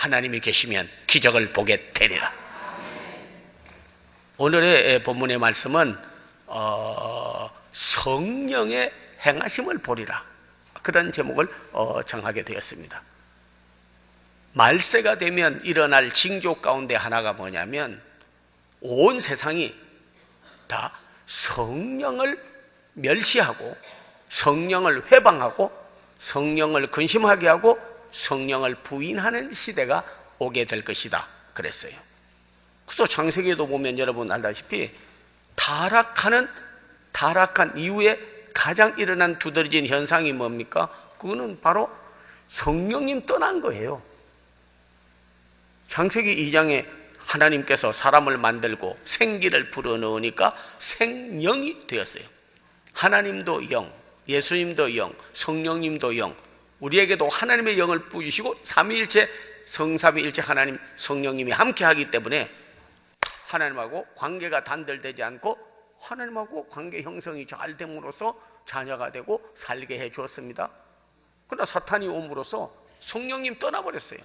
하나님이 계시면 기적을 보게 되리라. 오늘의 본문의 말씀은 성령의 행하심을 보리라, 그런 제목을 정하게 되었습니다. 말세가 되면 일어날 징조 가운데 하나가 뭐냐면 온 세상이 다 성령을 멸시하고 성령을 회방하고 성령을 근심하게 하고 성령을 부인하는 시대가 오게 될 것이다 그랬어요. 그래서 창세기에도 보면 여러분 알다시피 타락한 이후에 가장 일어난 두드러진 현상이 뭡니까? 그거는 바로 성령님 떠난 거예요. 창세기 2장에 하나님께서 사람을 만들고 생기를 불어넣으니까 생영이 되었어요. 하나님도 영, 예수님도 영, 성령님도 영, 우리에게도 하나님의 영을 부으시고 삼위일체 성삼위일체 하나님 성령님이 함께하기 때문에 하나님하고 관계가 단절되지 않고 하나님하고 관계 형성이 잘 됨으로써 자녀가 되고 살게 해 주었습니다. 그러나 사탄이 옴으로써 성령님 떠나버렸어요.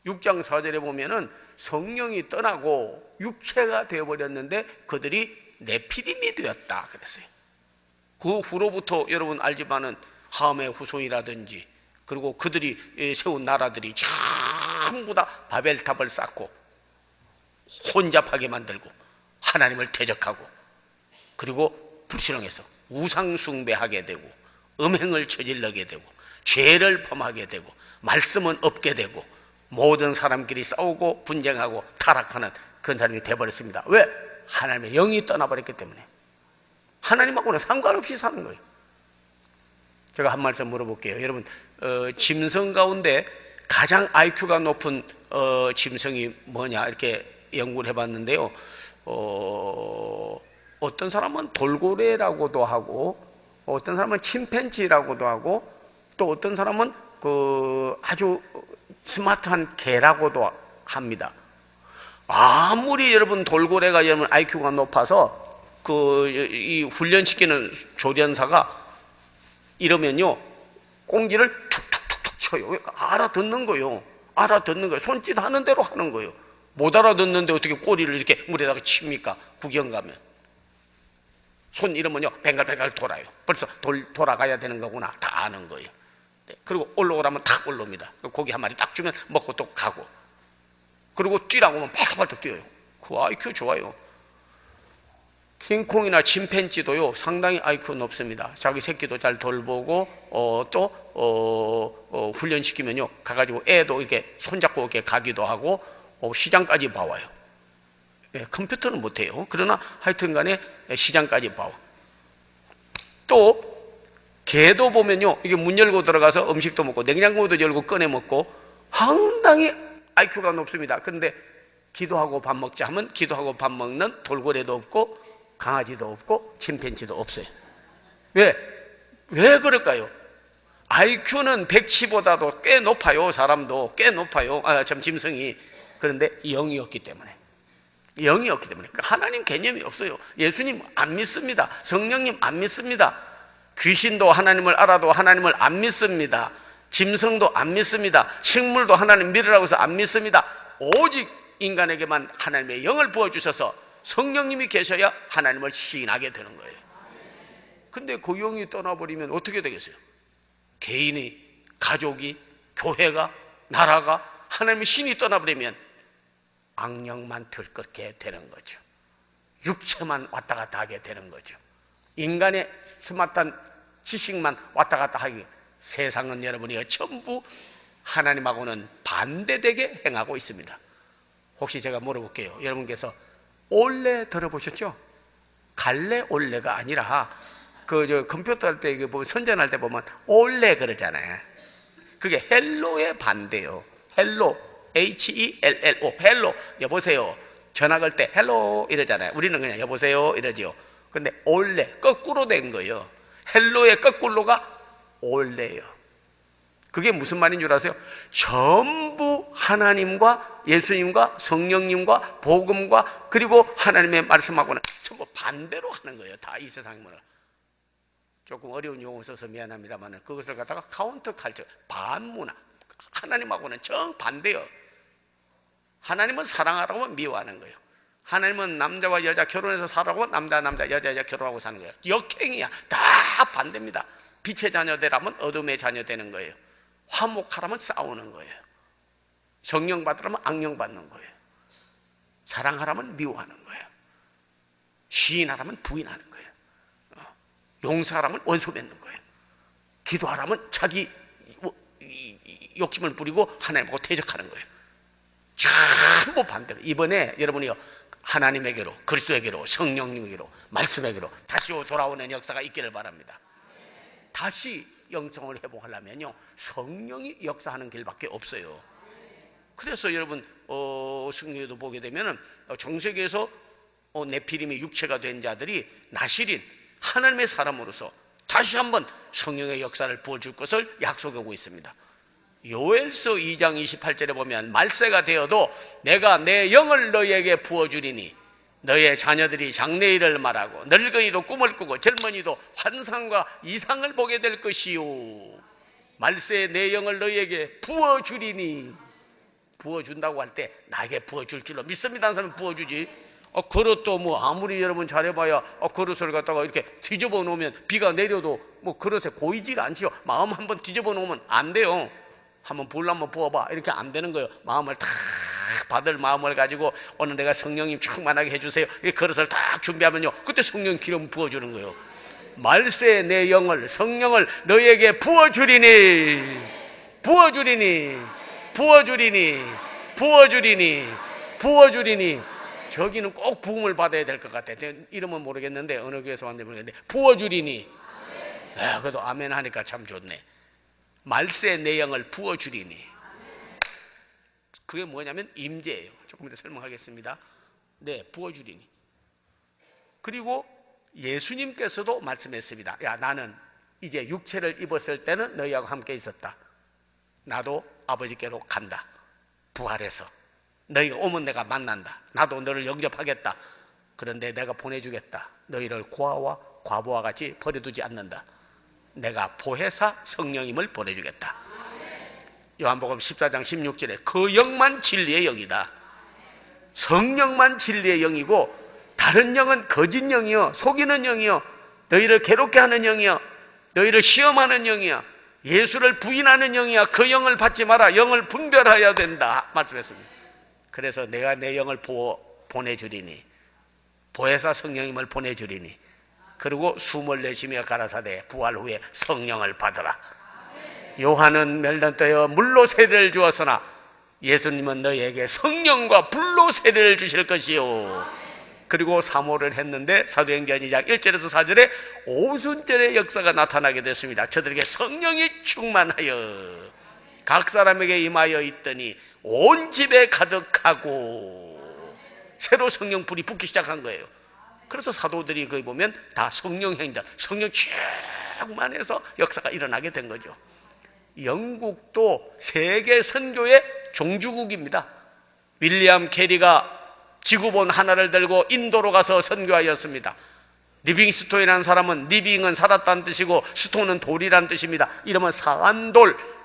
6장 4절에 보면은 성령이 떠나고 육체가 되어버렸는데 그들이 네피림이 되었다 그랬어요. 그 후로부터 여러분 알지만은 함의 후손이라든지 그리고 그들이 세운 나라들이 전부 다 바벨탑을 쌓고 혼잡하게 만들고 하나님을 대적하고 그리고 불신앙해서 우상 숭배하게 되고 음행을 저질러게 되고 죄를 범하게 되고 말씀은 없게 되고 모든 사람끼리 싸우고 분쟁하고 타락하는 그런 사람이 되어버렸습니다. 왜? 하나님의 영이 떠나버렸기 때문에. 하나님하고는 상관없이 사는 거예요. 제가 한 말씀 물어볼게요. 여러분 짐승 가운데 가장 IQ가 높은 짐승이 뭐냐 이렇게 연구를 해봤는데요. 어떤 사람은 돌고래라고도 하고 어떤 사람은 침팬지라고도 하고 또 어떤 사람은 아주 스마트한 개라고도 합니다. 아무리 여러분 돌고래가 여러분 IQ가 높아서 이 훈련시키는 조련사가 이러면요 꽁지를 툭툭툭툭 쳐요. 알아듣는 거예요. 손짓 하는 대로 하는 거예요. 못 알아듣는데 어떻게 꼬리를 이렇게 물에다가 칩니까? 구경 가면 손 이러면요 뱅갈뱅갈 돌아요. 벌써 돌아가야 되는 거구나 다 아는 거예요. 네. 그리고 올라오라면 딱 올라옵니다. 고기 한 마리 딱 주면 먹고 또 가고. 그리고 뛰라고 하면 팔떡팔떡 뛰어요. 그 IQ 좋아요. 킹콩이나 침팬지도요 상당히 IQ 높습니다. 자기 새끼도 잘 돌보고 또 훈련시키면요 가가지고 애도 이렇게 손잡고 이렇게 가기도 하고 시장까지 봐와요. 예, 컴퓨터는 못해요. 그러나 하여튼간에 시장까지 봐와. 또 개도 보면요 이게 문 열고 들어가서 음식도 먹고 냉장고도 열고 꺼내 먹고 상당히 IQ가 높습니다. 그런데 기도하고 밥 먹자 하면 기도하고 밥 먹는 돌고래도 없고 강아지도 없고 침팬지도 없어요. 왜 그럴까요? IQ는 110보다도 꽤 높아요. 사람도 꽤 높아요. 짐승이. 그런데 영이 없기 때문에. 그러니까 하나님 개념이 없어요. 예수님 안 믿습니다. 성령님 안 믿습니다. 귀신도 하나님을 알아도 하나님을 안 믿습니다. 짐승도 안 믿습니다. 식물도 하나님 믿으라고 해서 안 믿습니다. 오직 인간에게만 하나님의 영을 부어주셔서 성령님이 계셔야 하나님을 시인하게 되는 거예요. 근데 그 영이 떠나버리면 어떻게 되겠어요? 개인이, 가족이, 교회가, 나라가 하나님의 신이 떠나버리면 악령만 들끓게 되는 거죠. 육체만 왔다 갔다 하게 되는 거죠. 인간의 스마트한 지식만 왔다 갔다 하기. 세상은 여러분이 전부 하나님하고는 반대되게 행하고 있습니다. 혹시 제가 물어볼게요. 여러분께서 올레 들어보셨죠? 갈래 올레가 아니라 컴퓨터 할 때 선전할 때 보면 올레 그러잖아요. 그게 헬로의 반대요. 헬로 HELLO 헬로 여보세요. 전화 걸 때 헬로 이러잖아요. 우리는 그냥 여보세요 이러지요. 근데 올레 거꾸로 된 거예요. 헬로의 거꾸로가 올레예요. 그게 무슨 말인 줄 아세요? 전부 하나님과 예수님과 성령님과 복음과 그리고 하나님의 말씀하고는 전부 반대로 하는 거예요. 다 이 세상 문화. 조금 어려운 용어 써서 미안합니다만 그것을 갖다가 카운터 칼처 반문화. 하나님하고는 정반대요. 하나님은 사랑하라고 하면 미워하는 거예요. 하나님은 남자와 여자 결혼해서 살라고 남자 여자 결혼하고 사는 거예요. 역행이야. 다 반대입니다. 빛의 자녀 되라면 어둠의 자녀 되는 거예요. 화목하라면 싸우는 거예요. 정령 받으라면 악령 받는 거예요. 사랑하라면 미워하는 거예요. 시인하라면 부인하는 거예요. 용서하라면 원수 맺는 거예요. 기도하라면 자기 욕심을 부리고 하나님하고 대적하는 거예요. 전부 반대로. 이번에 여러분이요, 하나님에게로, 그리스도에게로, 성령님에게로, 말씀에게로 다시 돌아오는 역사가 있기를 바랍니다. 다시 영성을 회복하려면요, 성령이 역사하는 길밖에 없어요. 그래서 여러분 성경에도 보게 되면은 정세기에서 네피림의 육체가 된 자들이 나실인 하나님의 사람으로서 다시 한번 성령의 역사를 부어줄 것을 약속하고 있습니다. 요엘서 2장 28절에 보면 말세가 되어도 내가 내 영을 너희에게 부어주리니 너의 자녀들이 장래일을 말하고 늙은이도 꿈을 꾸고 젊은이도 환상과 이상을 보게 될 것이요. 말세에 내 영을 너희에게 부어주리니. 부어준다고 할 때 나에게 부어줄 줄로 믿습니다 하는 사람은 부어주지. 그릇도 뭐 아무리 여러분 잘해봐야 그릇을 갖다가 이렇게 뒤집어 놓으면 비가 내려도 뭐 그릇에 고이지가 않지요. 마음 한번 뒤집어 놓으면 안 돼요. 한번 불 한번 부어봐. 이렇게 안 되는 거예요. 마음을 탁 받을 마음을 가지고 오늘 내가 성령님 충만하게 해주세요. 이 그릇을 딱 준비하면요, 그때 성령 기름 부어주는 거예요. 말세에 내 영을, 성령을 너희에게 부어주리니, 부어주리니, 부어주리니, 부어주리니, 부어주리니. 저기는 꼭 부음을 받아야 될 것 같아. 이름은 모르겠는데 어느 교회에서 왔는지 모르겠는데 부어주리니. 그래도 아멘 하니까 참 좋네. 말세 내 영을 부어주리니. 그게 뭐냐면 임재예요. 조금 더 설명하겠습니다. 네, 부어주리니. 그리고 예수님께서도 말씀했습니다. 야, 나는 이제 육체를 입었을 때는 너희하고 함께 있었다. 나도 아버지께로 간다. 부활해서 너희가 오면 내가 만난다. 나도 너를 영접하겠다. 그런데 내가 보내주겠다. 너희를 고아와 과부와 같이 버려두지 않는다. 내가 보혜사 성령님을 보내주겠다. 요한복음 14장 16절에 그 영만 진리의 영이다. 성령만 진리의 영이고 다른 영은 거짓 영이요, 속이는 영이요, 너희를 괴롭게 하는 영이요, 너희를 시험하는 영이요, 예수를 부인하는 영이야. 그 영을 받지 마라. 영을 분별해야 된다 말씀했습니다. 그래서 내가 내 영을 보내주리니, 보혜사 성령님을 보내주리니, 그리고 숨을 내쉬며 가라사대 부활 후에 성령을 받으라. 요한은 멸단떠여 물로 세례를 주었으나 예수님은 너희에게 성령과 불로 세례를 주실 것이요. 그리고 사모를 했는데 사도행전 2장 1절에서 4절에 오순절의 역사가 나타나게 됐습니다. 저들에게 성령이 충만하여 각 사람에게 임하여 있더니 온 집에 가득하고 새로 성령 불이 붙기 시작한 거예요. 그래서 사도들이 거기 보면 다 성령 행자, 성령 충만해서 역사가 일어나게 된 거죠. 영국도 세계 선교의 종주국입니다. 윌리엄 캐리가 지구본 하나를 들고 인도로 가서 선교하였습니다. 리빙스톤이라는 사람은, 리빙은 살았다는 뜻이고 스톤은 돌이라는 뜻입니다. 이름은 산돌.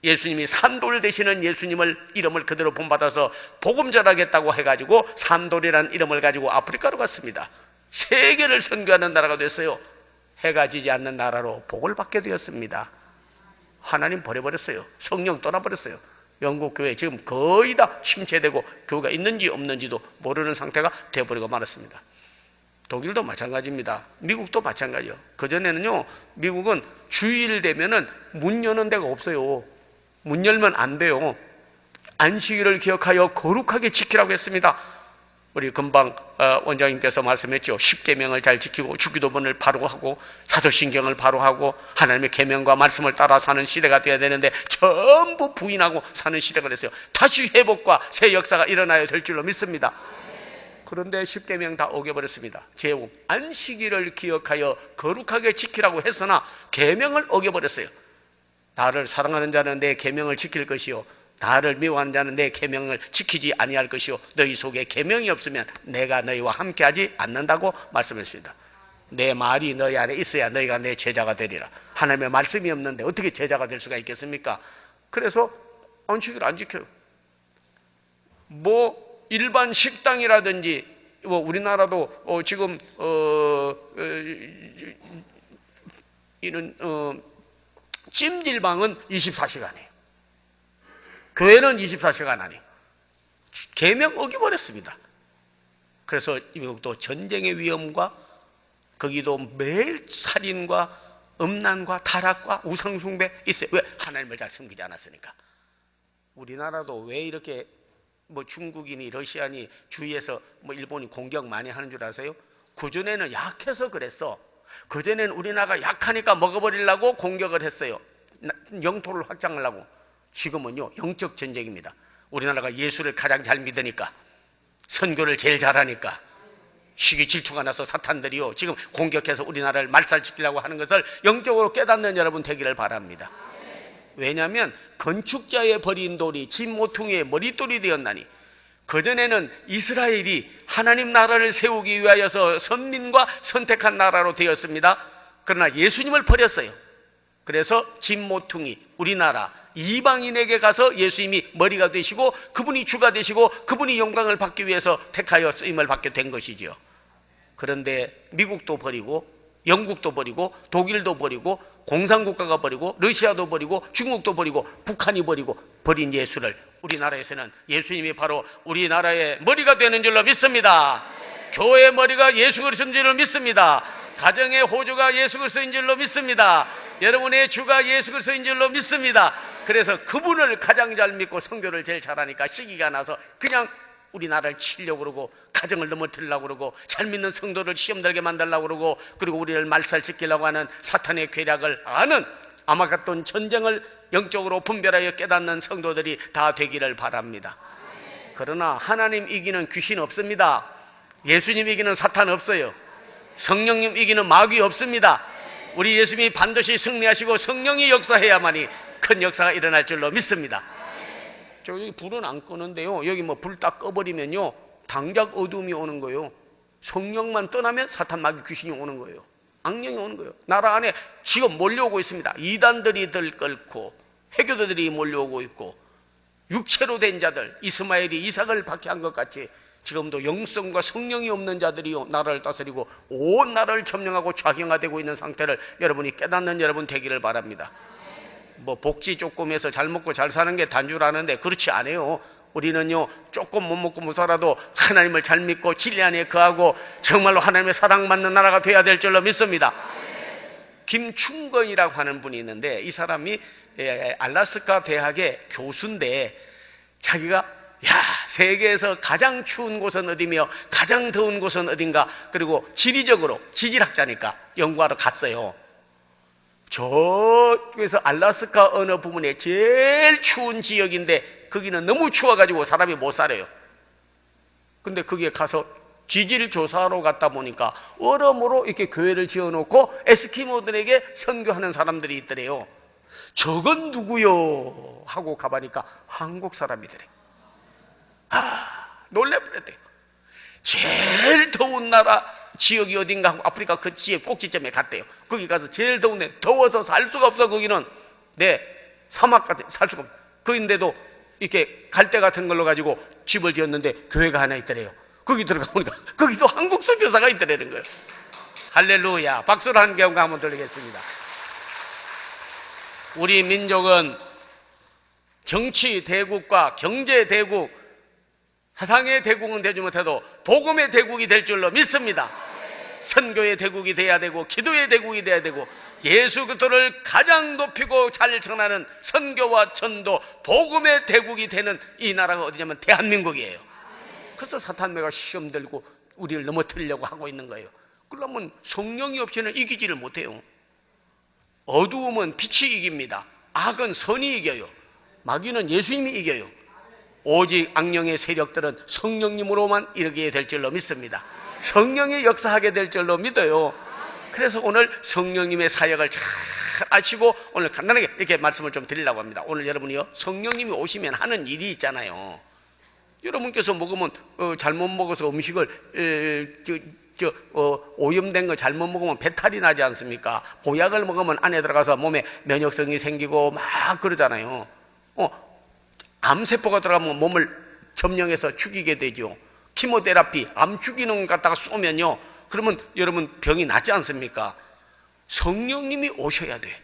예수님이 산돌 되시는 예수님을 이름을 그대로 본받아서 복음 전하겠다고 해가지고 산돌이라는 이름을 가지고 아프리카로 갔습니다. 세계를 선교하는 나라가 됐어요. 해가 지지 않는 나라로 복을 받게 되었습니다. 하나님 버려버렸어요. 성령 떠나버렸어요. 영국 교회 지금 거의 다 침체되고 교회가 있는지 없는지도 모르는 상태가 되어버리고 말았습니다. 독일도 마찬가지입니다. 미국도 마찬가지요. 그전에는요, 미국은 주일 되면은 문 여는 데가 없어요. 문 열면 안 돼요. 안식일을 기억하여 거룩하게 지키라고 했습니다. 우리 금방 원장님께서 말씀했죠. 10계명을 잘 지키고 주기도문을 바로 하고 사도신경을 바로 하고 하나님의 계명과 말씀을 따라 사는 시대가 되어야 되는데 전부 부인하고 사는 시대가 됐어요. 다시 회복과 새 역사가 일어나야 될 줄로 믿습니다. 그런데 10계명 다 어겨버렸습니다. 제국 안식일을 기억하여 거룩하게 지키라고 했으나 계명을 어겨버렸어요. 나를 사랑하는 자는 내 계명을 지킬 것이요, 나를 미워하는 자는 내 계명을 지키지 아니할 것이요, 너희 속에 계명이 없으면 내가 너희와 함께하지 않는다고 말씀했습니다. 내 말이 너희 안에 있어야 너희가 내 제자가 되리라. 하나님의 말씀이 없는데 어떻게 제자가 될 수가 있겠습니까? 그래서 안식일 안 지켜요. 뭐 일반 식당이라든지 뭐 우리나라도 지금 이런 찜질방은 24시간이에요. 교회는 24시간 아니에요. 계명 어겨버렸습니다. 그래서 미국도 전쟁의 위험과 거기도 매일 살인과 음란과 타락과 우상숭배 있어요. 왜? 하나님을 잘 섬기지 않았으니까. 우리나라도 왜 이렇게 뭐 중국인이 러시아니 주위에서 뭐 일본이 공격 많이 하는 줄 아세요? 그전에는 약해서 그랬어. 그전에는 우리나라가 약하니까 먹어버리려고 공격을 했어요. 영토를 확장하려고. 지금은요 영적 전쟁입니다. 우리나라가 예수를 가장 잘 믿으니까, 선교를 제일 잘하니까 시기 질투가 나서 사탄들이요 지금 공격해서 우리나라를 말살시키려고 하는 것을 영적으로 깨닫는 여러분 되기를 바랍니다. 왜냐하면 건축자의 버린 돌이 집 모퉁이의 머릿돌이 되었나니, 그전에는 이스라엘이 하나님 나라를 세우기 위하여서 선민과 선택한 나라로 되었습니다. 그러나 예수님을 버렸어요. 그래서 집 모퉁이 우리나라 이방인에게 가서 예수님이 머리가 되시고 그분이 주가 되시고 그분이 영광을 받기 위해서 택하여 쓰임을 받게 된 것이죠. 그런데 미국도 버리고 영국도 버리고 독일도 버리고 공산국가가 버리고 러시아도 버리고 중국도 버리고 북한이 버리고 버린 예수를 우리나라에서는 예수님이 바로 우리나라의 머리가 되는 줄로 믿습니다. 교회의 머리가 예수 그리스도인 줄로 믿습니다. 가정의 호주가 예수 그리스도인 줄로 믿습니다. 여러분의 주가 예수 그리스도인 줄로 믿습니다. 그래서 그분을 가장 잘 믿고 선교를 제일 잘하니까 시기가 나서 그냥 우리나라를 치려고 그러고 가정을 넘어뜨리려고 그러고 잘 믿는 성도를 시험 들게 만들려고 그러고 그리고 우리를 말살시키려고 하는 사탄의 계략을 아는 아마겟돈 전쟁을 영적으로 분별하여 깨닫는 성도들이 다 되기를 바랍니다. 그러나 하나님 이기는 귀신 없습니다. 예수님 이기는 사탄 없어요. 성령님 이기는 마귀 없습니다. 우리 예수님이 반드시 승리하시고 성령이 역사해야만이 큰 역사가 일어날 줄로 믿습니다. 여기 불은 안 끄는데요, 여기 뭐 불 딱 꺼버리면요 당장 어둠이 오는 거예요. 성령만 떠나면 사탄 마귀 귀신이 오는 거예요. 악령이 오는 거예요. 나라 안에 지금 몰려오고 있습니다. 이단들이 들끓고 해교도들이 몰려오고 있고 육체로 된 자들, 이스마엘이 이삭을 박해한 것 같이 지금도 영성과 성령이 없는 자들이 나라를 다스리고 온 나라를 점령하고 좌경화되고 있는 상태를 여러분이 깨닫는 여러분 되기를 바랍니다. 뭐 복지 조금 해서 잘 먹고 잘 사는 게 단 줄 아는데 그렇지 않아요. 우리는요 조금 못 먹고 못 살아도 하나님을 잘 믿고 진리 안에 거하고 정말로 하나님의 사랑받는 나라가 돼야 될 줄로 믿습니다. 김충건이라고 하는 분이 있는데 이 사람이 알래스카 대학의 교수인데 자기가 세계에서 가장 추운 곳은 어디며 가장 더운 곳은 어딘가, 그리고 지리적으로 지질학자니까 연구하러 갔어요. 저쪽에서 알래스카 어느 부분에 제일 추운 지역인데 거기는 너무 추워가지고 사람이 못 살아요. 근데 거기에 가서 지질 조사하러 갔다 보니까 얼음으로 이렇게 교회를 지어놓고 에스키모들에게 선교하는 사람들이 있더래요. 저건 누구요? 하고 가보니까 한국 사람이더래. 놀래버렸대요. 제일 더운 나라 지역이 어딘가 하고 아프리카 그 지역 꼭지점에 갔대요. 거기 가서 제일 더운데 더워서 살 수가 없어. 거기는 사막 같아. 살 수가 없어. 거긴데도 이렇게 갈대 같은 걸로 가지고 집을 지었는데 교회가 하나 있더래요. 거기 들어가 보니까 거기도 한국 선교사가 있더라는 거예요. 할렐루야. 박수를 한 경우 한번 드리겠습니다. 우리 민족은 정치 대국과 경제 대국, 사상의 대국은 되지 못해도 복음의 대국이 될 줄로 믿습니다. 선교의 대국이 돼야 되고 기도의 대국이 돼야 되고 예수 그리스도를 가장 높이고 잘 전하는 선교와 전도, 복음의 대국이 되는 이 나라가 어디냐면 대한민국이에요. 그래서 사탄매가 시험 들고 우리를 넘어뜨리려고 하고 있는 거예요. 그러면 성령이 없이는 이기지를 못해요. 어두움은 빛이 이깁니다. 악은 선이 이겨요. 마귀는 예수님이 이겨요. 오직 악령의 세력들은 성령님으로만 이르게 될 줄로 믿습니다. 성령이 역사하게 될 줄로 믿어요. 그래서 오늘 성령님의 사역을 잘 아시고 오늘 간단하게 이렇게 말씀을 좀 드리려고 합니다. 오늘 여러분이요, 성령님이 오시면 하는 일이 있잖아요. 여러분께서 먹으면 잘못 먹어서 음식을 오염된 거 잘못 먹으면 배탈이 나지 않습니까? 보약을 먹으면 안에 들어가서 몸에 면역성이 생기고 막 그러잖아요. 암세포가 들어가면 몸을 점령해서 죽이게 되죠. 키모테라피, 암 죽이는 것 갖다가 쏘면요. 그러면 여러분 병이 낫지 않습니까? 성령님이 오셔야 돼.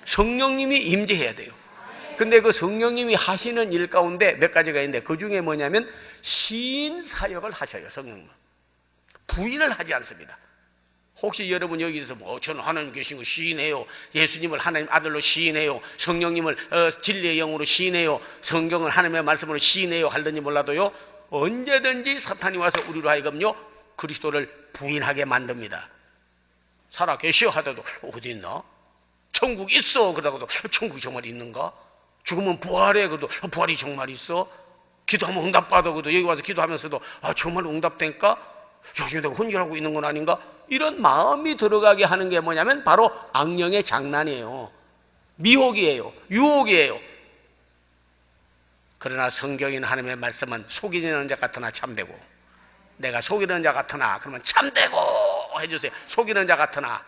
성령님이 임재해야 돼요. 근데 그 성령님이 하시는 일 가운데 몇 가지가 있는데 그 중에 뭐냐면 시인 사역을 하셔요. 성령님. 부인을 하지 않습니다. 혹시 여러분 여기서 뭐 저는 하나님 계신 거 시인해요. 예수님을 하나님 아들로 시인해요. 성령님을 진리의 영으로 시인해요. 성경을 하나님의 말씀으로 시인해요 할든지 몰라도요. 언제든지 사탄이 와서 우리로 하여금요. 그리스도를 부인하게 만듭니다. 살아 계시오 하더라도 어디 있나? 천국 있어 그러다가도 천국이 정말 있는가? 죽으면 부활해 그래도 부활이 정말 있어? 기도하면 응답받아 그래도 여기 와서 기도하면서도 정말 응답될까? 요즘 내가 혼혈하고 있는 건 아닌가? 이런 마음이 들어가게 하는 게 뭐냐면 바로 악령의 장난이에요. 미혹이에요. 유혹이에요. 그러나 성경인 하나님의 말씀은 속이는 자 같으나 참되고, 내가 속이는 자 같으나 그러면 참되고 해주세요. 속이는 자 같으나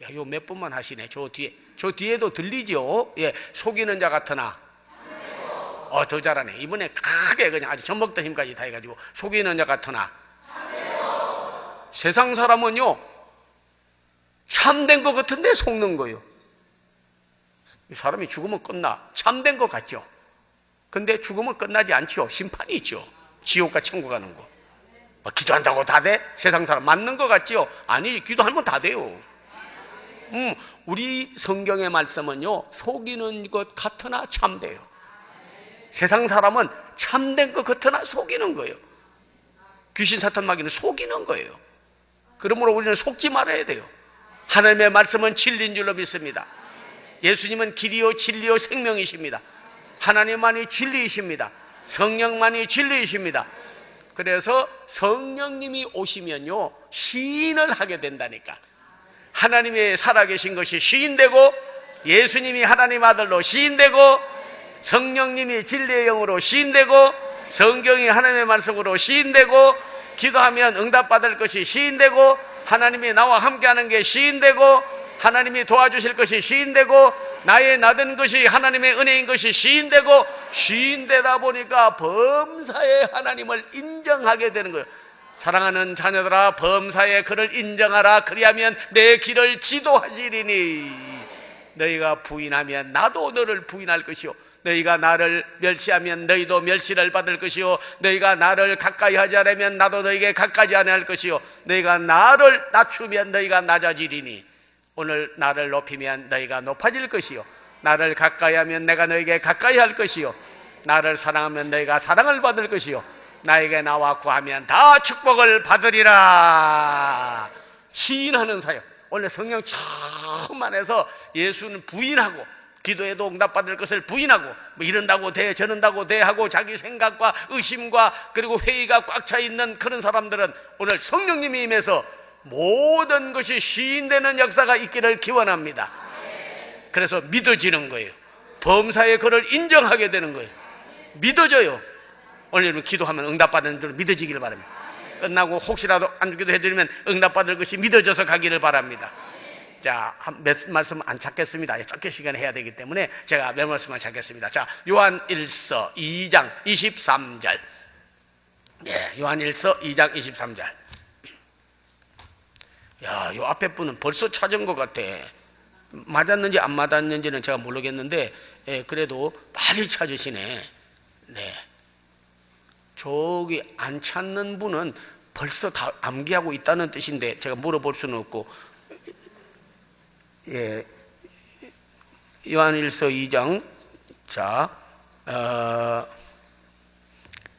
야, 요 몇 분만 하시네. 저 뒤에도 들리죠? 예, 속이는 자 같으나 더 잘하네. 이번에 크게 그냥 아주 젖먹던 힘까지 다 해가지고 속이는 자 같으나 세상 사람은요 참된 것 같은데 속는 거예요. 사람이 죽으면 끝나. 참된 것 같죠? 근데 죽으면 끝나지 않죠. 심판이 있죠. 지옥과 천국 가는 거. 기도한다고 다 돼? 세상 사람 맞는 것 같죠? 아니, 기도하면 다 돼요. 우리 성경의 말씀은요 속이는 것 같으나 참돼요. 세상 사람은 참된 것 같으나 속이는 거예요. 귀신 사탄 마귀는 속이는 거예요. 그러므로 우리는 속지 말아야 돼요. 하나님의 말씀은 진리인 줄로 믿습니다. 예수님은 길이요 진리요 생명이십니다. 하나님만이 진리이십니다. 성령만이 진리이십니다. 그래서 성령님이 오시면요 시인을 하게 된다니까. 하나님이 살아계신 것이 시인되고, 예수님이 하나님 아들로 시인되고, 성령님이 진리의 영으로 시인되고, 성경이 하나님의 말씀으로 시인되고, 기도하면 응답받을 것이 시인되고, 하나님이 나와 함께하는 게 시인되고, 하나님이 도와주실 것이 시인되고, 나의 나된 것이 하나님의 은혜인 것이 시인되고, 시인되다 보니까 범사에 하나님을 인정하게 되는 거예요. 사랑하는 자녀들아, 범사에 그를 인정하라. 그리하면 내 길을 지도하시리니. 너희가 부인하면 나도 너를 부인할 것이요, 너희가 나를 멸시하면 너희도 멸시를 받을 것이요, 너희가 나를 가까이 하지 않으면 나도 너희에게 가까이 안 할 것이요, 너희가 나를 낮추면 너희가 낮아지리니. 오늘 나를 높이면 너희가 높아질 것이요, 나를 가까이 하면 내가 너희에게 가까이 할 것이요, 나를 사랑하면 너희가 사랑을 받을 것이요, 나에게 나와 구하면 다 축복을 받으리라. 시인하는 사역. 원래 성령 충만해서 예수는 부인하고, 기도에도 응답받을 것을 부인하고, 뭐 이런다고 돼 저런다고 돼 하고 자기 생각과 의심과 그리고 회의가 꽉 차 있는 그런 사람들은 오늘 성령님이 임해서 모든 것이 시인되는 역사가 있기를 기원합니다. 그래서 믿어지는 거예요. 범사에 그를 인정하게 되는 거예요. 믿어져요. 오늘 여러분 기도하면 응답받는 줄 믿어지기를 바랍니다. 끝나고 혹시라도 안 기도해드리면 응답받을 것이 믿어져서 가기를 바랍니다. 자, 몇 말씀 안 찾겠습니다. 짧게 시간에 해야 되기 때문에 제가 몇 말씀만 찾겠습니다. 자, 요한 1서 2장 23절. 예, 요한 1서 2장 23절. 야, 요 앞에 분은 벌써 찾은 것 같아. 맞았는지 안 맞았는지는 제가 모르겠는데, 예, 그래도 빨리 찾으시네. 네. 저기 안 찾는 분은 벌써 다 암기하고 있다는 뜻인데 제가 물어볼 수는 없고, 예, 요한일서 2장, 자,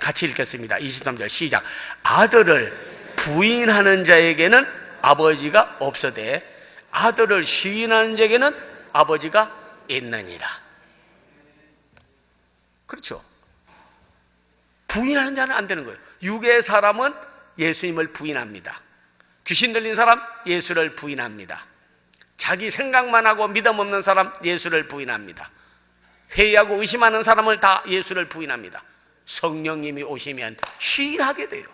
같이 읽겠습니다. 23절 시작. 아들을 부인하는 자에게는 아버지가 없으되 아들을 시인하는 자에게는 아버지가 있느니라. 그렇죠. 부인하는 자는 안 되는 거예요. 육의 사람은 예수님을 부인합니다. 귀신 들린 사람 예수를 부인합니다. 자기 생각만 하고 믿음 없는 사람 예수를 부인합니다. 회의하고 의심하는 사람을 다 예수를 부인합니다. 성령님이 오시면 시인하게 돼요.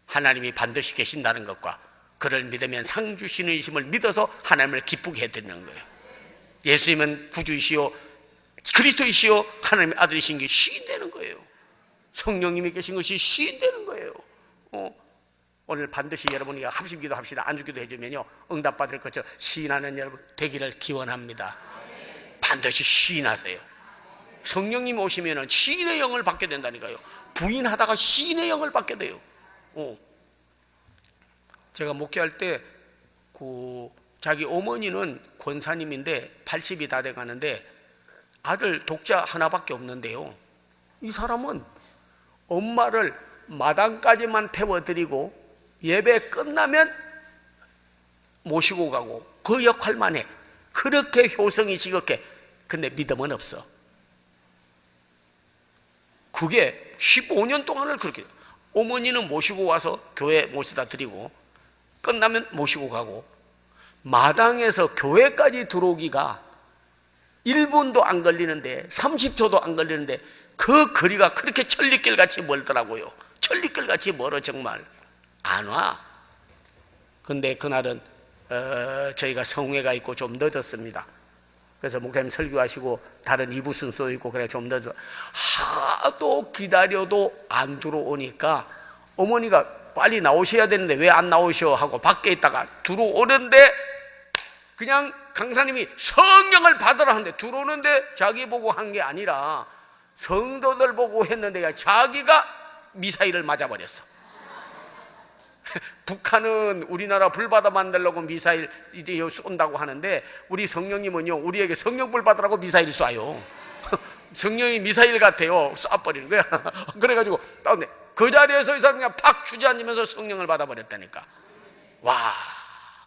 하나님이 반드시 계신다는 것과 그를 믿으면 상 주시는 이심을 믿어서 하나님을 기쁘게 해드리는 거예요. 예수님은 구주이시오 그리스도이시여 하나님의 아들이신 게 시인되는 거예요. 성령님이 계신 것이 시인되는 거예요. 오늘 반드시 여러분이 합심기도 합시다. 안주기도 해주면요 응답받을 것처럼 시인하는 여러분 되기를 기원합니다. 반드시 시인하세요. 성령님 오시면은 시인의 영을 받게 된다니까요. 부인하다가 시인의 영을 받게 돼요. 제가 목회할 때 자기 어머니는 권사님인데 80이 다 돼가는데 아들 독자 하나밖에 없는데요. 이 사람은 엄마를 마당까지만 태워드리고 예배 끝나면 모시고 가고 그 역할만 해. 그렇게 효성이 지극해. 근데 믿음은 없어. 그게 15년 동안을 그렇게 어머니는 모시고 와서 교회 모시다 드리고 끝나면 모시고 가고 마당에서 교회까지 들어오기가 1분도 안 걸리는데 30초도 안 걸리는데 그 거리가 그렇게 천리길같이 멀더라고요. 천리길같이 멀어 정말. 안 와. 근데 그날은 저희가 성회가 있고 좀 늦었습니다. 그래서 목사님 설교하시고 다른 이부 순서 있고 그래 좀 늦어. 하도 기다려도 안 들어오니까 어머니가 빨리 나오셔야 되는데 왜 안 나오셔 하고 밖에 있다가 들어오는데 그냥 강사님이 성령을 받으라 하는데 들어오는데 자기 보고 한 게 아니라 성도들 보고 했는데 자기가 미사일을 맞아버렸어. 북한은 우리나라 불 받아 만들려고 미사일 이제 쏜다고 하는데 우리 성령님은요 우리에게 성령불 받으라고 미사일 쏴요. 성령이 미사일 같아요. 쏴버리는 거야. 그래가지고 그 자리에서 이 사람이 그냥 팍 주저앉으면서 성령을 받아버렸다니까. 와.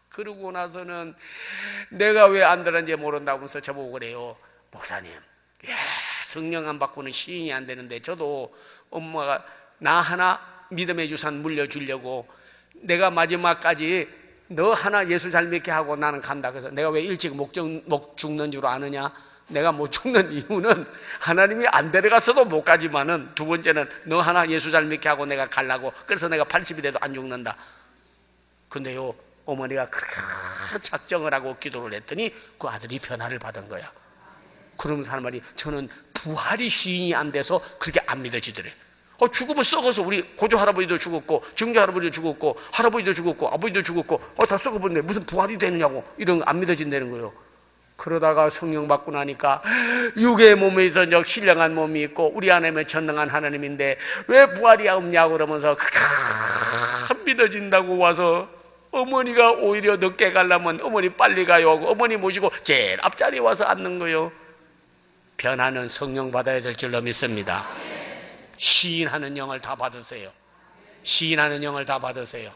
그러고 나서는 내가 왜 안 들었는지 모른다고 하면서 저보고 그래요. 목사님, 성령 안 받고는 시인이 안 되는데 저도 엄마가 나 하나 믿음의 유산 물려주려고 내가 마지막까지 너 하나 예수 잘 믿게 하고 나는 간다. 그래서 내가 왜 일찍 목 죽는 줄 아느냐? 내가 못 죽는 이유는 하나님이 안 데려갔어도 못 가지만은 두 번째는 너 하나 예수 잘 믿게 하고 내가 가려고. 그래서 내가 80이 돼도 안 죽는다. 근데요 어머니가 큰 작정을 하고 기도를 했더니 그 아들이 변화를 받은 거야. 그러면서 하는 말이 저는 부활이 시인이 안 돼서 그렇게 안 믿어지더래. 죽으면 썩어서 우리 고조 할아버지도 죽었고 증조 할아버지도 죽었고 할아버지도 죽었고 아버지도 죽었고 다 썩어버렸네. 무슨 부활이 되느냐고 이런 거 안 믿어진다는 거예요. 그러다가 성령 받고 나니까 육의 몸에서 신령한 몸이 있고 우리 안에는 전능한 하나님인데 왜 부활이 없냐고 그러면서 안 믿어진다고 와서 어머니가 오히려 늦게 가려면 어머니 빨리 가요 하고 어머니 모시고 제일 앞자리에 와서 앉는 거예요. 변화는 성령 받아야 될 줄로 믿습니다. 시인하는 영을 다 받으세요. 시인하는 영을 다 받으세요.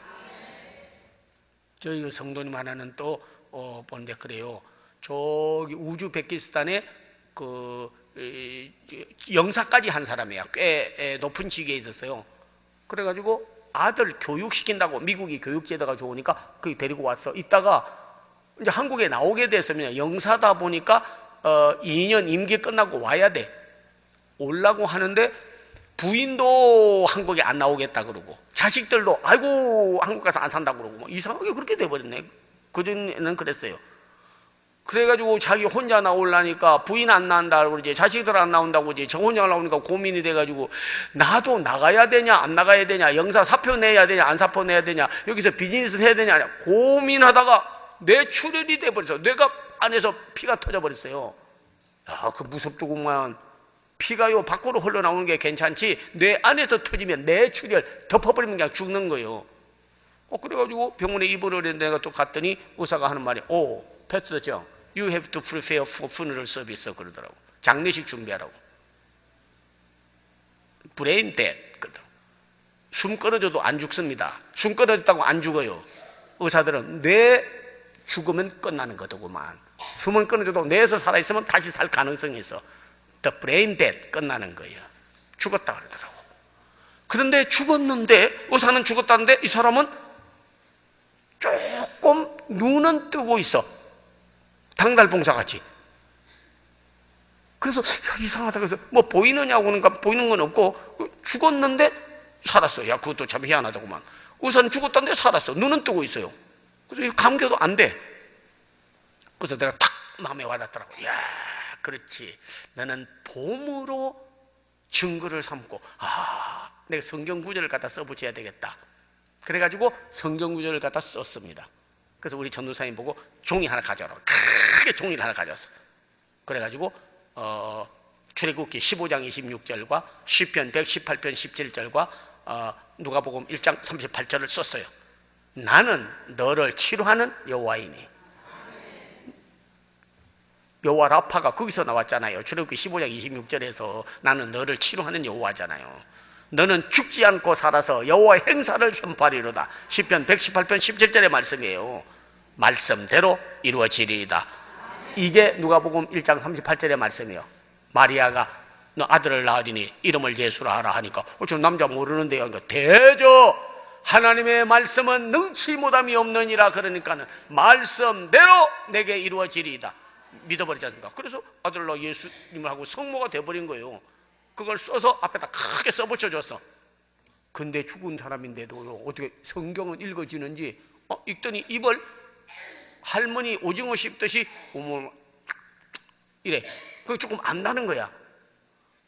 저희 성도님 하나는 또 보는데 그래요. 저기 우즈베키스탄에 영사까지 한 사람이야. 꽤 높은 직위에 있었어요. 그래가지고 아들 교육시킨다고 미국이 교육제도가 좋으니까 그 데리고 왔어. 이따가 이제 한국에 나오게 됐으면 영사다 보니까 2년 임기 끝나고 와야 돼. 오려고 하는데 부인도 한국에 안 나오겠다 그러고 자식들도 아이고 한국 가서 안 산다고 그러고 뭐 이상하게 그렇게 돼버렸네. 그전에는 그랬어요. 그래가지고 자기 혼자 나오려니까 부인 안 나온다고 그러지 자식들 안 나온다고 그러지 저 혼자 나오니까 고민이 돼가지고 나도 나가야 되냐 안 나가야 되냐 영사 사표 내야 되냐 안 사표 내야 되냐 여기서 비즈니스 해야 되냐 고민하다가 뇌출혈이 돼버렸어. 뇌가 안에서 피가 터져버렸어요. 야, 그 무섭더구만. 피가요 밖으로 흘러나오는 게 괜찮지 뇌 안에서 터지면 뇌출혈 덮어버리면 그냥 죽는 거예요. 그래가지고 병원에 입원을 했는데 내가 또 갔더니 의사가 하는 말이 패스터 정 You have to prepare for funeral service 그러더라고. 장례식 준비하라고. 브레인 데드 그러더라고. 숨 끊어져도 안 죽습니다. 숨 끊어졌다고 안 죽어요. 의사들은 뇌 죽으면 끝나는 거더구만. 숨은 끊어져도 뇌에서 살아있으면 다시 살 가능성이 있어. The brain dead 끝나는 거예요. 죽었다 그러더라고. 그런데 죽었는데 의사는 죽었다는데 이 사람은 조금 눈은 뜨고 있어. 당달봉사같이. 그래서 이상하다 그래서 뭐 보이느냐고 그러니까 보이는 건 없고 죽었는데 살았어. 야 그것도 참 희한하다구만. 의사는 죽었다는데 살았어. 눈은 뜨고 있어요. 그래서 감겨도 안 돼. 그래서 내가 탁 마음에 와닿더라고. 야 그렇지. 너는 봄으로 증거를 삼고, 내가 성경 구절을 갖다 써붙여야 되겠다. 그래가지고 성경 구절을 갖다 썼습니다. 그래서 우리 전도사님 보고 종이 하나 가져라. 크게 종이를 하나 가져왔어. 그래가지고 출애굽기 15장 26절과 시편 118편 17절과 누가복음 1장 38절을 썼어요. 나는 너를 치료하는 여호와이니. 여호와 라파가 거기서 나왔잖아요. 출애굽기 15장 26절에서 나는 너를 치료하는 여호와잖아요. 너는 죽지 않고 살아서 여호와의 행사를 선포하리로다. 시편 118편 17절의 말씀이에요. 말씀대로 이루어지리이다. 이게 누가복음 1장 38절의 말씀이에요. 마리아가 너 아들을 낳으리니 이름을 예수라 하라 하니까 저 남자 모르는데요. 그러니까 대저 하나님의 말씀은 능치 못함이 없느니라. 그러니까는 말씀대로 내게 이루어지리이다. 믿어버리지 않습니까? 그래서 아들을 낳아 예수님을 하고 성모가 돼버린 거예요. 그걸 써서 앞에다 크게 써붙여줬어. 근데 죽은 사람인데도 어떻게 성경은 읽어지는지 읽더니 입을 할머니 오징어 씹듯이 이래. 그게 조금 안 나는 거야.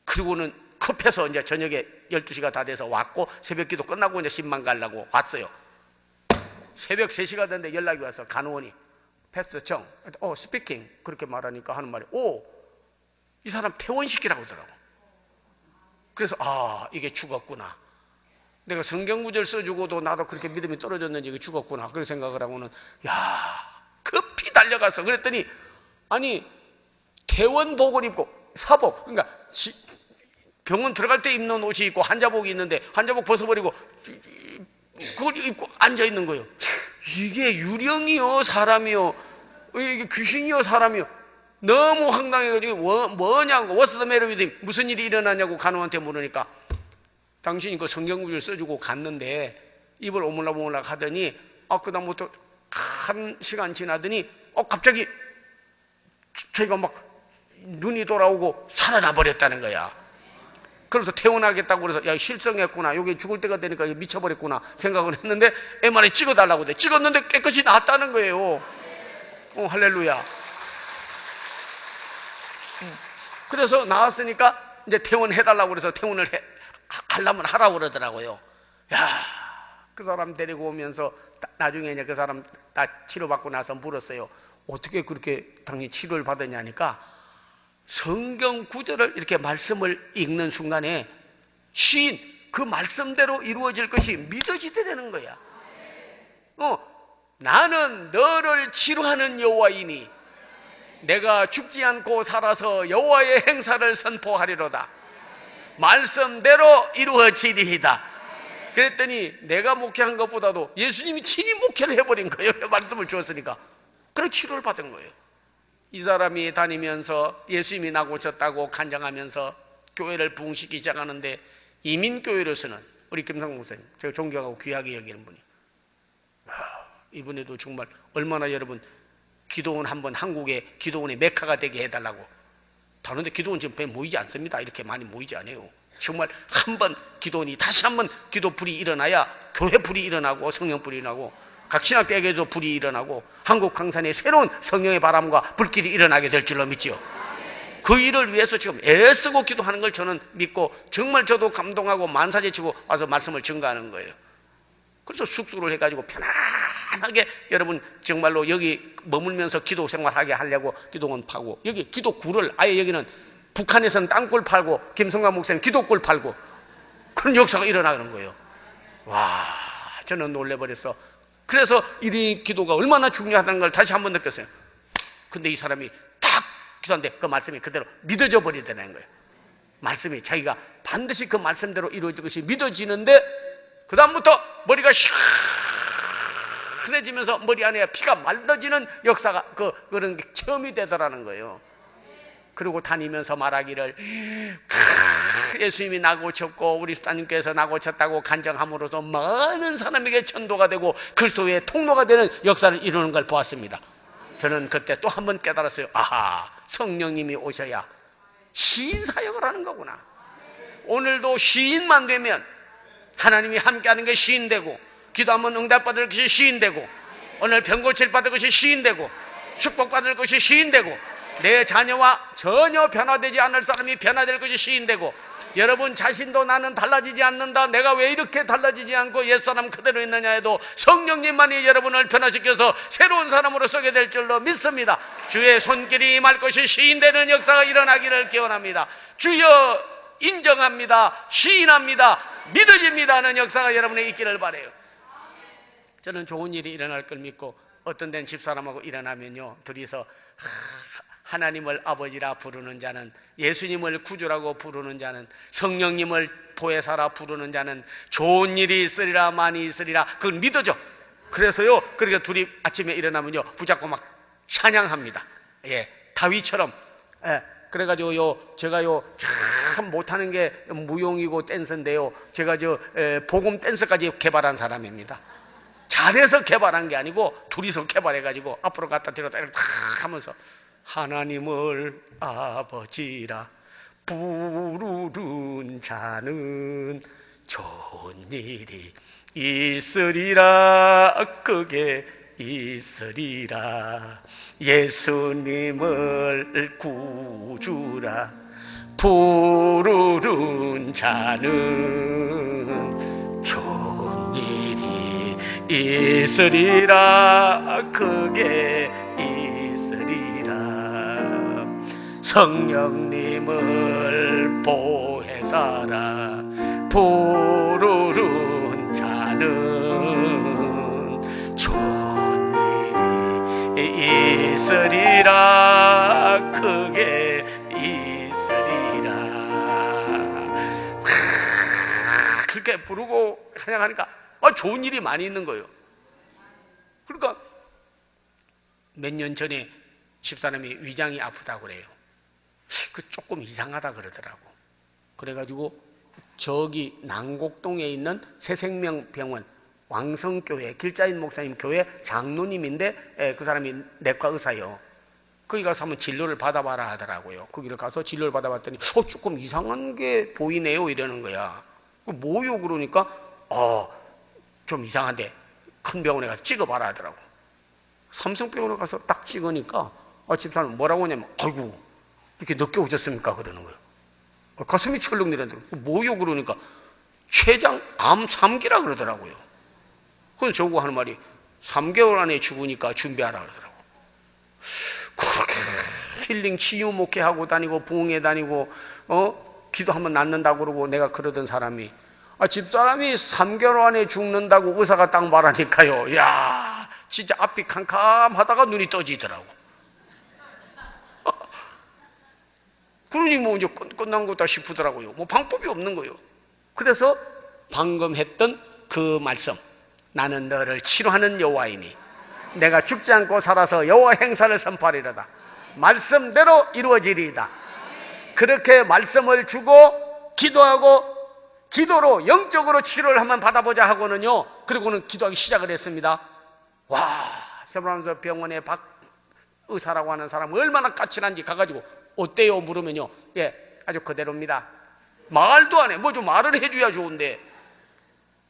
그리고는 급해서 이제 저녁에 12시가 다 돼서 왔고 새벽 기도 끝나고 이제 신방 가려고 왔어요. 새벽 3시가 됐는데 연락이 와서 간호원이 패스터 정, 스피킹 그렇게 말하니까 하는 말이 이 사람 퇴원시키라고 하더라고. 그래서 이게 죽었구나. 내가 성경 구절 써주고도 나도 그렇게 믿음이 떨어졌는지 이게 죽었구나. 그런 생각을 하고는 급히 달려가서 그랬더니 아니 퇴원복을 입고 사복 그러니까 병원 들어갈 때 입는 옷이 있고 환자복이 있는데 환자복 벗어버리고 그걸 입고 앉아있는 거예요. 이게 유령이요 사람이요 이게 귀신이요 사람이요. 너무 황당해가지고 뭐냐고 What's the matter with him? 무슨 일이 일어나냐고 간호한테 물으니까 당신이 그 성경구절 써주고 갔는데 입을 오물락오물락 하더니 그 다음부터 한 시간 지나더니 갑자기 저희가 막 눈이 돌아오고 살아나 버렸다는 거야. 그래서 퇴원하겠다고 그래서 실성했구나. 여기 죽을 때가 되니까 미쳐버렸구나 생각을 했는데 MRI 찍어달라고 돼. 찍었는데 깨끗이 나았다는 거예요. 할렐루야. 그래서 나왔으니까 이제 퇴원해달라고 그래서 퇴원을 하려면 하라고 그러더라고요. 그 사람 데리고 오면서 나중에 이제 그 사람 다 치료받고 나서 물었어요. 어떻게 그렇게 당연히 치료를 받았냐니까 성경 구절을 이렇게 말씀을 읽는 순간에 시인 그 말씀대로 이루어질 것이 믿어지더라는 거야. 나는 너를 치료하는 여호와이니 내가 죽지 않고 살아서 여호와의 행사를 선포하리로다. 말씀대로 이루어지리이다. 그랬더니 내가 목회한 것보다도 예수님이 친히 목회를 해버린 거예요. 말씀을 주었으니까. 그런 치료를 받은 거예요. 이 사람이 다니면서 예수님이 나 고쳤다고 간증하면서 교회를 부흥시키기 시작하는데 이민교회로서는 우리 김상 목사님 제가 존경하고 귀하게 여기는 분이 이분에도 정말 얼마나 여러분 기도원 한번 한국의 기도원의 메카가 되게 해달라고. 다른데 기도원 지금 배 모이지 않습니다. 이렇게 많이 모이지 않아요. 정말 한번 기도원이 다시 한번 기도 불이 일어나야 교회 불이 일어나고 성령 불이 일어나고 각 신학대학에도 불이 일어나고 한국 강산에 새로운 성령의 바람과 불길이 일어나게 될 줄로 믿죠. 그 일을 위해서 지금 애쓰고 기도하는 걸 저는 믿고 정말 저도 감동하고 만사제치고 와서 말씀을 증거하는 거예요. 그래서 숙소를 해가지고 편안하게 여러분 정말로 여기 머물면서 기도 생활하게 하려고 기도원 파고 여기 기도굴을 아예 여기는 북한에서는 땅굴 팔고 김성관 목사님 기도굴 팔고 그런 역사가 일어나는 거예요. 와, 저는 놀래버렸어. 그래서 이 기도가 얼마나 중요하다는 걸 다시 한번 느꼈어요. 근데 이 사람이 딱 기도하는데 그 말씀이 그대로 믿어져 버리더라는 거예요. 말씀이 자기가 반드시 그 말씀대로 이루어질 것이 믿어지는데 그 다음부터 머리가 시원해지면서 머리 안에 피가 말라지는 역사가 그런 게 처음이 되더라는 거예요. 그리고 다니면서 말하기를 예수님이 나 고쳤고 우리 수사님께서 나 고쳤다고 간증함으로써 많은 사람에게 전도가 되고 그리스도의 통로가 되는 역사를 이루는 걸 보았습니다. 저는 그때 또 한 번 깨달았어요. 아하, 성령님이 오셔야 시인 사역을 하는 거구나. 오늘도 시인만 되면 하나님이 함께하는 게 시인되고 기도하면 응답받을 것이 시인되고 오늘 병 고칠 받을 것이 시인되고 축복받을 것이 시인되고 내 자녀와 전혀 변화되지 않을 사람이 변화될 것이 시인되고, 여러분 자신도 나는 달라지지 않는다, 내가 왜 이렇게 달라지지 않고 옛사람 그대로 있느냐 해도 성령님만이 여러분을 변화시켜서 새로운 사람으로 서게 될 줄로 믿습니다. 주의 손길이 임할 것이 시인되는 역사가 일어나기를 기원합니다. 주여 인정합니다, 시인합니다, 믿어집니다 하는 역사가 여러분에 있기를 바라요. 저는 좋은 일이 일어날 걸 믿고, 어떤 데는 집사람하고 일어나면요, 둘이서 하나님을 아버지라 부르는 자는, 예수님을 구주라고 부르는 자는, 성령님을 보혜사라 부르는 자는 좋은 일이 있으리라, 많이 있으리라, 그걸 믿어져. 그래서요, 그러니까 둘이 아침에 일어나면요 붙잡고 막 찬양합니다. 예, 다윗처럼. 예, 그래가지고요, 제가요 참 못하는 게 무용이고 댄스인데요, 제가 복음 댄스까지 개발한 사람입니다. 잘해서 개발한 게 아니고 둘이서 개발해가지고 앞으로 갔다 뒤로 다 하면서 하나님을 아버지라 부르는 자는 좋은 일이 있으리라, 그게 있으리라. 예수님을 구주라 부르는 자는 좋은 일이 있으리라, 그게 있으리라. 성령님을 보혜사라 부르는 자는 좋은 일이 있으리라, 그게 있으리라. 그렇게 부르고 찬양하니까 좋은 일이 많이 있는 거예요. 그러니까 몇 년 전에 집사람이 위장이 아프다고 그래요. 그 조금 이상하다 그러더라고. 그래가지고 저기 난곡동에 있는 새생명병원 왕성교회 길자인 목사님 교회 장로님인데, 그 사람이 내과 의사요. 거기 가서 한번 진료를 받아봐라 하더라고요. 거기를 가서 진료를 받아봤더니 조금 이상한 게 보이네요 이러는 거야. 뭐요? 그러니까 좀 이상한데 큰 병원에 가서 찍어봐라 하더라고. 삼성병원에 가서 딱 찍으니까 집사람 뭐라고 하냐면, 아이고 이렇게 늦게 오셨습니까 그러는 거예요. 가슴이 철렁 내려더라고요. 뭐요? 그러니까 췌장 암 3기라 그러더라고요. 그래서 저거 하는 말이 3개월 안에 죽으니까 준비하라 그러더라고. 그렇게 힐링 치유 목회하고 다니고 부흥회 다니고 기도 한번 낫는다고 그러고 내가 그러던 사람이, 집사람이 3개월 안에 죽는다고 의사가 딱 말하니까요, 야 진짜 앞이 캄캄하다가 눈이 떠지더라고. 그러니 뭐 이제 끝난 거다 싶더라고요. 뭐 방법이 없는 거예요. 그래서 방금 했던 그 말씀, 나는 너를 치료하는 여호와이니 내가 죽지 않고 살아서 여호와 행사를 선포하리로다. 말씀대로 이루어지리이다. 그렇게 말씀을 주고 기도하고, 기도로 영적으로 치료를 한번 받아보자 하고는요, 그리고는 기도하기 시작을 했습니다. 와, 세브란스 병원의 박 의사라고 하는 사람 얼마나 까칠한지 가가지고 어때요? 물으면요, 예, 아주 그대로입니다. 말도 안 해. 뭐 좀 말을 해줘야 좋은데,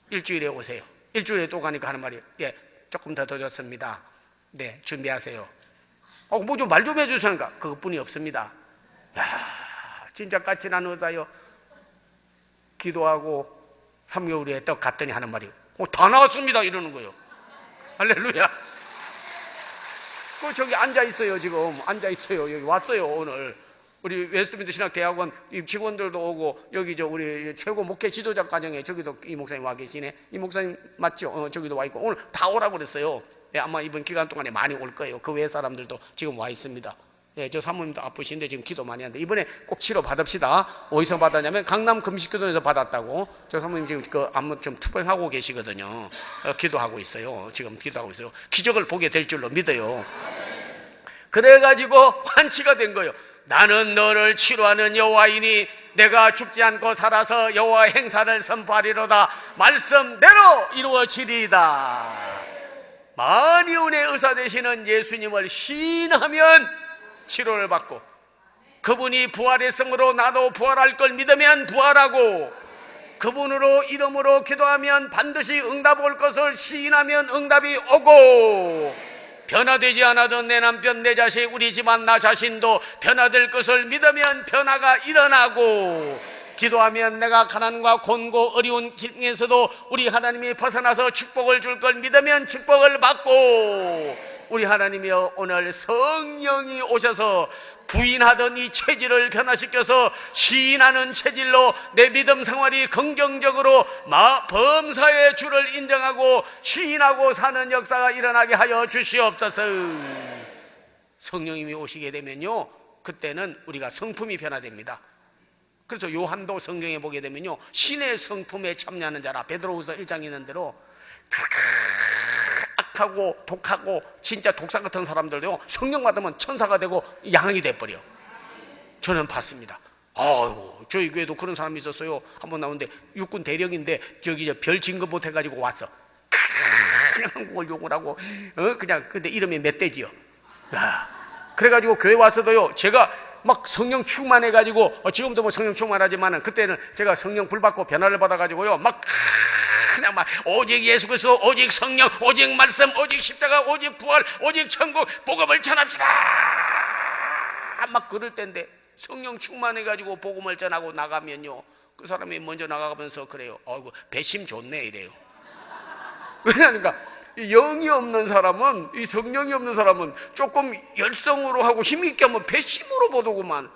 일주일에 오세요. 일주일에 또 가니까 하는 말이, 예, 조금 더 좋습니다. 네, 준비하세요. 뭐 좀 말 좀 해주시니까 그것뿐이 없습니다. 야, 진짜 까칠한 의사요. 기도하고 3개월 후에 또 갔더니 하는 말이, 다 나왔습니다 이러는 거예요. 할렐루야. 저기 앉아 있어요. 지금 앉아 있어요. 여기 왔어요 오늘. 우리 웨스트민스터 신학대학원 직원들도 오고, 여기 우리 최고 목회 지도자 과정에 저기도 이 목사님 와 계시네. 이 목사님 맞죠? 저기도 와 있고, 오늘 다 오라고 그랬어요. 네, 아마 이번 기간 동안에 많이 올 거예요. 그 외 사람들도 지금 와 있습니다. 예, 저 사모님도 아프신데 지금 기도 많이 하는데, 이번에 꼭 치료 받읍시다. 어디서 받았냐면 강남 금식교동에서 받았다고. 저 사모님 지금 그 안무 좀 투병하고 계시거든요. 기도하고 있어요. 지금 기도하고 있어요. 기적을 보게 될 줄로 믿어요. 그래가지고 환치가 된 거예요. 나는 너를 치료하는 여호와이니 내가 죽지 않고 살아서 여호와 행사를 선포하리로다. 말씀대로 이루어지리이다. 만이 은혜 의사 되시는 예수님을 시인하면 치료를 받고, 그분이 부활의 성으로 나도 부활할 걸 믿으면 부활하고, 그분으로 이름으로 기도하면 반드시 응답 올 것을 시인하면 응답이 오고, 변화되지 않아도 내 남편, 내 자식, 우리 집안, 나 자신도 변화될 것을 믿으면 변화가 일어나고, 기도하면 내가 가난과 곤고 어려운 길에서도 우리 하나님이 벗어나서 축복을 줄 걸 믿으면 축복을 받고, 우리 하나님이여 오늘 성령이 오셔서 부인하던 이 체질을 변화시켜서 시인하는 체질로 내 믿음 생활이 긍정적으로 범사의 주를 인정하고 시인하고 사는 역사가 일어나게 하여 주시옵소서. 성령님이 오시게 되면요, 그때는 우리가 성품이 변화됩니다. 그래서 요한도 성경에 보게 되면요, 신의 성품에 참여하는 자라, 베드로후서 1장에 있는 대로 악하고 독하고 진짜 독사 같은 사람들도요, 성령 받으면 천사가 되고 양이 돼버려. 저는 봤습니다. 아유, 저희 교회도 그런 사람이 있었어요. 한번 나오는데 육군 대령인데 저기 별 진급 못 해가지고 왔어. 그냥 한국을 욕을 하고 그냥 근데 이름이 멧돼지요. 그래가지고 교회 와서도요, 제가 막 성령 충만해가지고 지금도 뭐 성령 충만하지만은 그때는 제가 성령 불 받고 변화를 받아가지고요, 막 그냥 막 오직 예수 그리스도, 오직 성령, 오직 말씀, 오직 십자가, 오직 부활, 오직 천국, 복음을 전합시다. 막 그럴 때인데 성령 충만해가지고 복음을 전하고 나가면요, 그 사람이 먼저 나가면서 그래요. 아이고 배심 좋네 이래요. 왜냐니까 영이 없는 사람은, 이 성령이 없는 사람은 조금 열성으로 하고 힘있게 하면 배심으로 보더구만.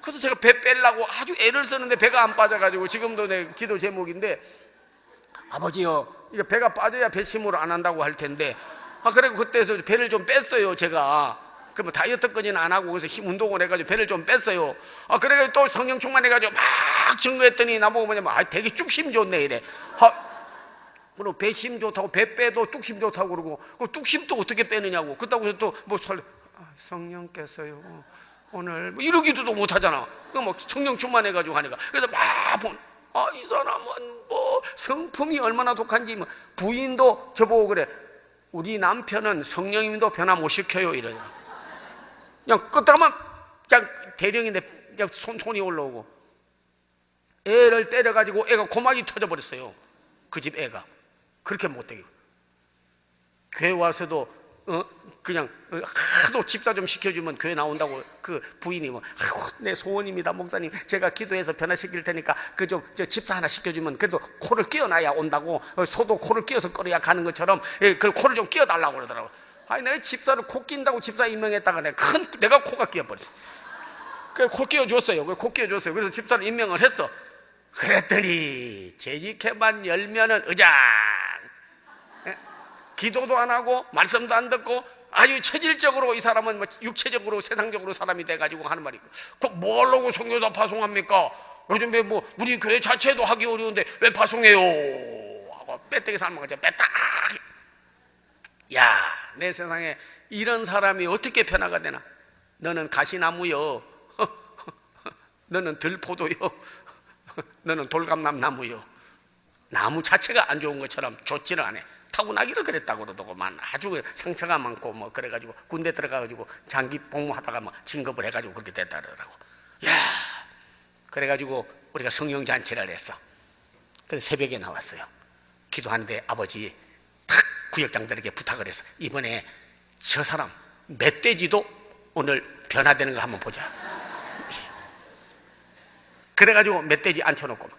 그래서 제가 배 빼려고 아주 애를 쓰는데 배가 안 빠져가지고 지금도 내 기도 제목인데, 아버지요, 이거 배가 빠져야 배심으로 안 한다고 할 텐데, 그래고 그때서 배를 좀 뺐어요 제가. 그러면 다이어트까지는 안 하고 그래서 힘 운동을 해가지고 배를 좀 뺐어요. 그래가지고 또 성령 충만해가지고 막 증거했더니 나보고 뭐냐면 되게 뚝심 좋네 이래. 그리고 배심 좋다고 배 빼도 뚝심 좋다고 그러고, 그 뚝심도 어떻게 빼느냐고. 그렇다고 해서 또 뭐 성령께서요 오늘 뭐 이러기도 못하잖아. 뭐 성령 충만해가지고 하니까. 그래서 막 이 사람은 뭐 성품이 얼마나 독한지. 뭐 부인도 저보고 그래, 우리 남편은 성령님도 변화 못 시켜요 이러냐. 그냥 끄떡하면 그냥 대령인데 그냥 손이 올라오고, 애를 때려가지고 애가 고막이 터져버렸어요. 그 집 애가 그렇게 못되게. 교회 와서도 그냥 하도 집사 좀 시켜주면 교회 나온다고 그 부인이 뭐 내 소원입니다 목사님, 제가 기도해서 변화시킬 테니까 그 좀 집사 하나 시켜주면 그래도 코를 끼워놔야 온다고. 소도 코를 끼워서 끌어야 가는 것처럼 그 코를 좀 끼워달라고 그러더라고. 아니 내가 집사를 코 낀다고 집사 임명했다가 내가 코가 끼어버렸어. 그래서 코 끼워줬어요. 그래서 집사를 임명을 했어. 그랬더니 재직회만 열면은 의장 기도도 안 하고 말씀도 안 듣고 아주 체질적으로 이 사람은 뭐 육체적으로 세상적으로 사람이 돼가지고 하는 말이, 그 뭘로 선교사 파송합니까? 요즘 왜 뭐 우리 교회 자체도 하기 어려운데 왜 파송해요? 하고 빼떼기 삶은 거죠. 뺐다. 야, 내 세상에 이런 사람이 어떻게 변화가 되나? 너는 가시나무요. 너는 들포도요. 너는 돌감나무요. 나무 자체가 안 좋은 것처럼 좋지를 않아. 타고나기를 그랬다고 그러더구만. 아주 상처가 많고 뭐 그래가지고 군대 들어가가지고 장기 복무하다가 뭐 진급을 해가지고 그렇게 됐다 그러더라고. 야, 그래가지고 우리가 성령 잔치를 했어. 그래서 새벽에 나왔어요. 기도하는데 아버지 탁 구역장들에게 부탁을 했어. 이번에 저 사람 멧돼지도 오늘 변화되는 거 한번 보자. 그래가지고 멧돼지 앉혀놓고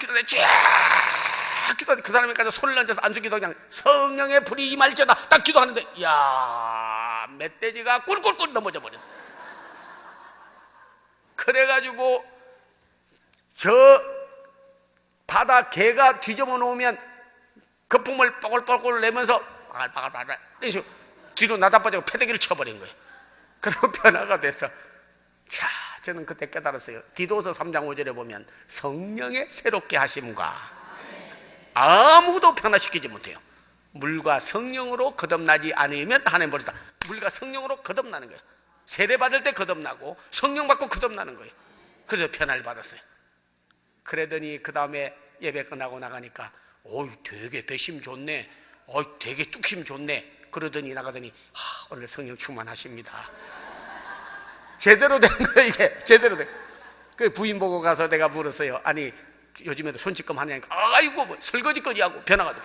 기도대 쫙 기도하는데 그 사람이까지 손을 얹어서 안수기도 그냥 성령의 불이 임할지어다 딱 기도하는데, 이야, 멧돼지가 꿀꿀꿀 넘어져 버렸어. 그래가지고 저 바다 개가 뒤집어 놓으면 거품을 뽀글뽀글 내면서 바글바글 뒤로 나다빠지고 패대기를 쳐버린 거예요. 그리고 변화가 됐어. 자, 저는 그때 깨달았어요. 디도서 3장 5절에 보면 성령의 새롭게 하심과 아무도 변화시키지 못해요. 물과 성령으로 거듭나지 않으면 하나님 버리다. 물과 성령으로 거듭나는 거예요. 세례받을 때 거듭나고 성령 받고 거듭나는 거예요. 그래서 변화를 받았어요. 그러더니 그 다음에 예배 끝나고 나가니까 되게 배심 좋네, 되게 뚝심 좋네. 그러더니 나가더니 오늘 성령 충만하십니다. 제대로 된 거예요. 이게 제대로 된. 그 부인 보고 가서 내가 물었어요. 아니 요즘에도 손짓금 하냐니까 아이고 뭐 설거지까지 하고 변화가 돼.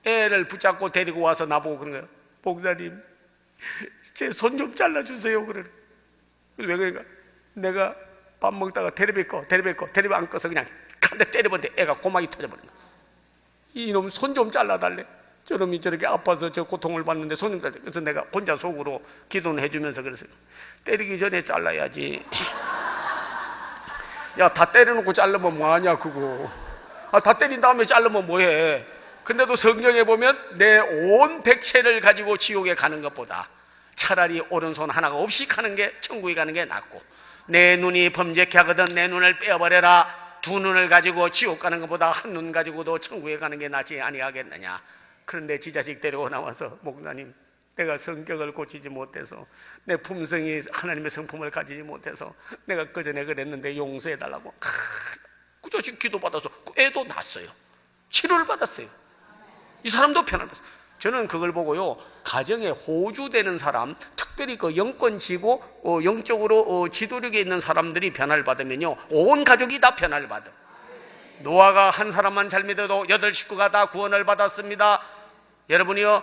애를 붙잡고 데리고 와서 나보고 그런 거예요. 목사님, 제 손 좀 잘라주세요. 그래. 왜 그러니까 내가 밥 먹다가 테레비 안 꺼서 그냥 한 대 때려버렸는데 애가 고막이 터져버린 거야. 이놈 손 좀 잘라달래. 저놈이 저렇게 아파서 저 고통을 받는데 손 좀 잘라. 그래서 내가 혼자 속으로 기도는 해주면서 그랬어요. 때리기 전에 잘라야지. 야, 다 때려놓고 자르면 뭐하냐 그거. 다 때린 다음에 자르면 뭐해. 근데도 성경에 보면 내 온 백체를 가지고 지옥에 가는 것보다 차라리 오른손 하나가 없이 가는 게, 천국에 가는 게 낫고, 내 눈이 범죄케 하거든 내 눈을 빼어버려라. 두 눈을 가지고 지옥 가는 것보다 한 눈 가지고도 천국에 가는 게 낫지 아니하겠느냐. 그런데 지 자식 데리고 나와서 목사님, 내가 성격을 고치지 못해서, 내 품성이 하나님의 성품을 가지지 못해서 내가 그전에 그랬는데 용서해달라고. 그 자식 기도받아서 애도 났어요. 치료를 받았어요. 이 사람도 편을 받았어요. 저는 그걸 보고요, 가정에 호주되는 사람, 특별히 그 영권 지고 영적으로 지도력에 있는 사람들이 변화를 받으면요, 온 가족이 다 변화를 받아요. 노아가 한 사람만 잘 믿어도 8식구가 다 구원을 받았습니다. 여러분이요,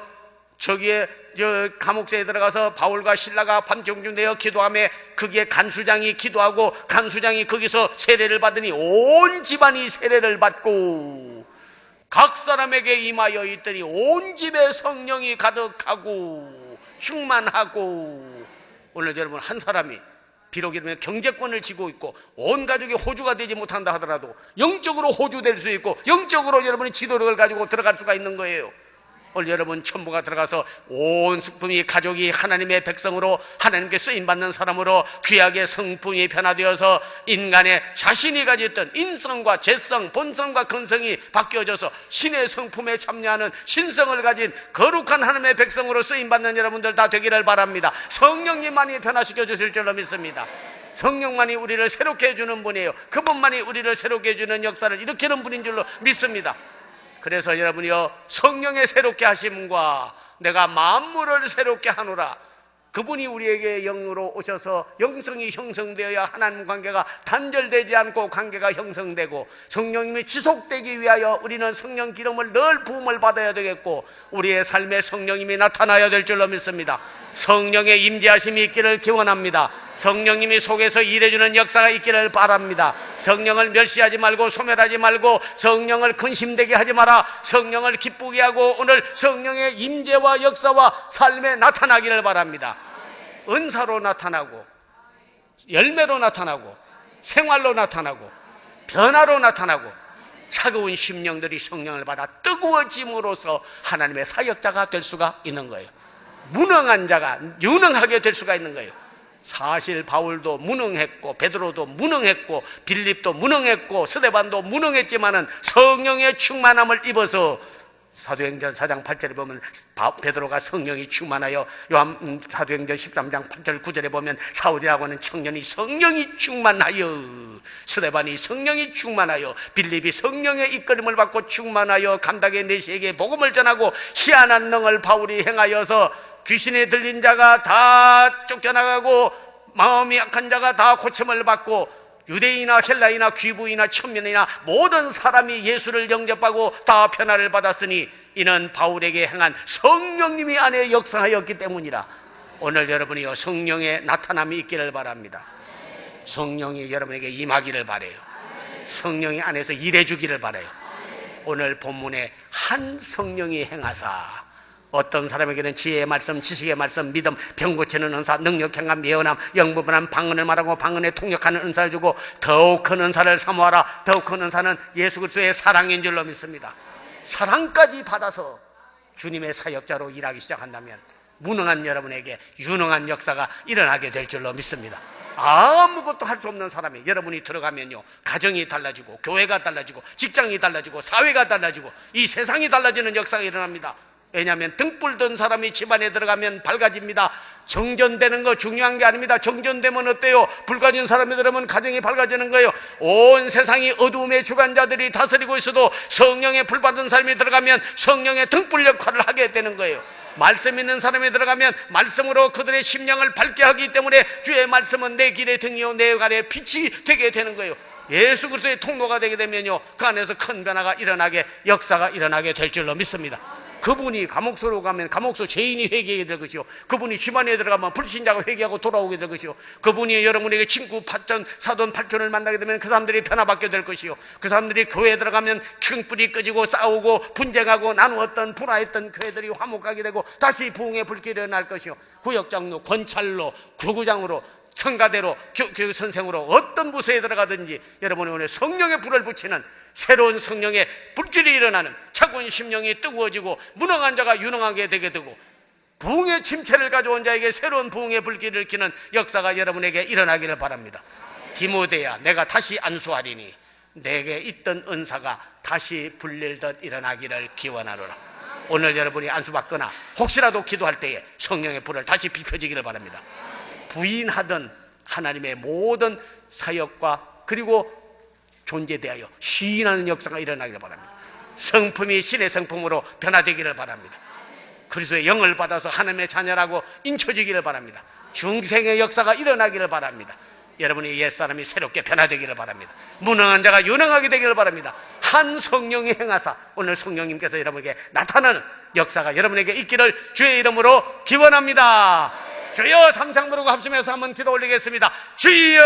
저기에 저 감옥새에 들어가서 바울과 실라가 밤중중 되어 기도하며 거기에 간수장이 기도하고 간수장이 거기서 세례를 받으니 온 집안이 세례를 받고 각 사람에게 임하여 있더니 온 집에 성령이 가득하고 충만하고. 오늘 여러분, 한 사람이 비록 이러면 경제권을 쥐고 있고 온 가족이 호주가 되지 못한다 하더라도 영적으로 호주될 수 있고 영적으로 여러분이 지도력을 가지고 들어갈 수가 있는 거예요. 오늘 여러분 천부가 들어가서 온 성품이 가족이 하나님의 백성으로 하나님께 쓰임받는 사람으로 귀하게 성품이 변화되어서 인간의 자신이 가졌던 인성과 재성, 본성과 근성이 바뀌어져서 신의 성품에 참여하는 신성을 가진 거룩한 하나님의 백성으로 쓰임받는 여러분들 다 되기를 바랍니다. 성령님만이 변화시켜 주실 줄로 믿습니다. 성령만이 우리를 새롭게 해주는 분이에요. 그분만이 우리를 새롭게 해주는 역사를 일으키는 분인 줄로 믿습니다. 그래서 여러분이요, 성령의 새롭게 하심과 내가 만물을 새롭게 하노라, 그분이 우리에게 영으로 오셔서 영성이 형성되어야 하나님 관계가 단절되지 않고 관계가 형성되고, 성령님이 지속되기 위하여 우리는 성령 기름을 늘 부음을 받아야 되겠고, 우리의 삶에 성령님이 나타나야 될 줄로 믿습니다. 성령의 임재하심이 있기를 기원합니다. 성령님이 속에서 일해주는 역사가 있기를 바랍니다. 성령을 멸시하지 말고 소멸하지 말고 성령을 근심되게 하지 마라. 성령을 기쁘게 하고 오늘 성령의 임재와 역사와 삶에 나타나기를 바랍니다. 은사로 나타나고 열매로 나타나고 생활로 나타나고 변화로 나타나고 차가운 심령들이 성령을 받아 뜨거워짐으로써 하나님의 사역자가 될 수가 있는 거예요. 무능한 자가 유능하게 될 수가 있는 거예요. 사실 바울도 무능했고 베드로도 무능했고 빌립도 무능했고 스데반도 무능했지만은 성령의 충만함을 입어서 사도행전 4장 8절에 보면 베드로가 성령이 충만하여, 사도행전 13장 8절 9절에 보면 사울이라고 하는 청년이 성령이 충만하여, 스데반이 성령이 충만하여, 빌립이 성령의 이끌림을 받고 충만하여 감닥의 내시에게 복음을 전하고 희한한 능을 바울이 행하여서 귀신에 들린 자가 다 쫓겨나가고 마음이 약한 자가 다 고침을 받고 유대인이나 헬라이나 귀부이나 천민이나 모든 사람이 예수를 영접하고 다 변화를 받았으니 이는 바울에게 행한 성령님이 안에 역사하였기 때문이라. 오늘 여러분이요, 성령의 나타남이 있기를 바랍니다. 성령이 여러분에게 임하기를 바라요. 성령이 안에서 일해주기를 바라요. 오늘 본문에 한 성령이 행하사 어떤 사람에게는 지혜의 말씀, 지식의 말씀, 믿음, 병 고치는 은사, 능력, 행함, 예언함, 영부분함, 방언을 말하고 방언에 통역하는 은사를 주고 더욱 큰 은사를 사모하라. 더욱 큰 은사는 예수 그리스도의 사랑인 줄로 믿습니다. 사랑까지 받아서 주님의 사역자로 일하기 시작한다면 무능한 여러분에게 유능한 역사가 일어나게 될 줄로 믿습니다. 아무것도 할 수 없는 사람이 여러분이 들어가면요, 가정이 달라지고 교회가 달라지고 직장이 달라지고 사회가 달라지고 이 세상이 달라지는 역사가 일어납니다. 왜냐하면 등불 든 사람이 집안에 들어가면 밝아집니다. 정전되는 거 중요한 게 아닙니다. 정전되면 어때요? 불 가진 사람이 들어오면 가정이 밝아지는 거예요. 온 세상이 어두움의 주관자들이 다스리고 있어도 성령의 불 받은 사람이 들어가면 성령의 등불 역할을 하게 되는 거예요. 말씀 있는 사람이 들어가면 말씀으로 그들의 심령을 밝게 하기 때문에 주의 말씀은 내 길의 등이요 내 발의 빛이 되게 되는 거예요. 예수 그리스도의 통로가 되게 되면요, 그 안에서 큰 변화가 일어나게, 역사가 일어나게 될 줄로 믿습니다. 그분이 감옥소로 가면 감옥소 죄인이 회개하게 될 것이요, 그분이 집안에 들어가면 불신자가 회개하고 돌아오게 될 것이요, 그분이 여러분에게 친구, 파전, 사돈, 팔촌을 만나게 되면 그 사람들이 변화받게 될 것이요, 그 사람들이 교회에 들어가면 층불이 꺼지고 싸우고 분쟁하고 나누었던 불화했던 교회들이 화목하게 되고 다시 부흥의 불길이 일어날 것이요, 구역장로, 권찰로, 교구장으로, 성가대로, 교육 선생으로 어떤 부서에 들어가든지 여러분이 오늘 성령의 불을 붙이는 새로운 성령의 불길이 일어나는, 차가운 심령이 뜨거워지고 무능한 자가 유능하게 되게 되고 부흥의 침체를 가져온 자에게 새로운 부흥의 불길을 일으키는 역사가 여러분에게 일어나기를 바랍니다. 디모데야, 내가 다시 안수하리니 내게 있던 은사가 다시 불릴듯 일어나기를 기원하노라. 오늘 여러분이 안수받거나 혹시라도 기도할 때에 성령의 불을 다시 비춰지기를 바랍니다. 부인하던 하나님의 모든 사역과 그리고 존재에 대하여 시인하는 역사가 일어나기를 바랍니다. 성품이 신의 성품으로 변화되기를 바랍니다. 그리스도의 영을 받아서 하나님의 자녀라고 인쳐지기를 바랍니다. 중생의 역사가 일어나기를 바랍니다. 여러분의 옛사람이 새롭게 변화되기를 바랍니다. 무능한 자가 유능하게 되기를 바랍니다. 한 성령이 행하사 오늘 성령님께서 여러분에게 나타나는 역사가 여러분에게 있기를 주의 이름으로 기원합니다. 주여, 삼창 부르고 합심해서 한번 기도 올리겠습니다. 주여.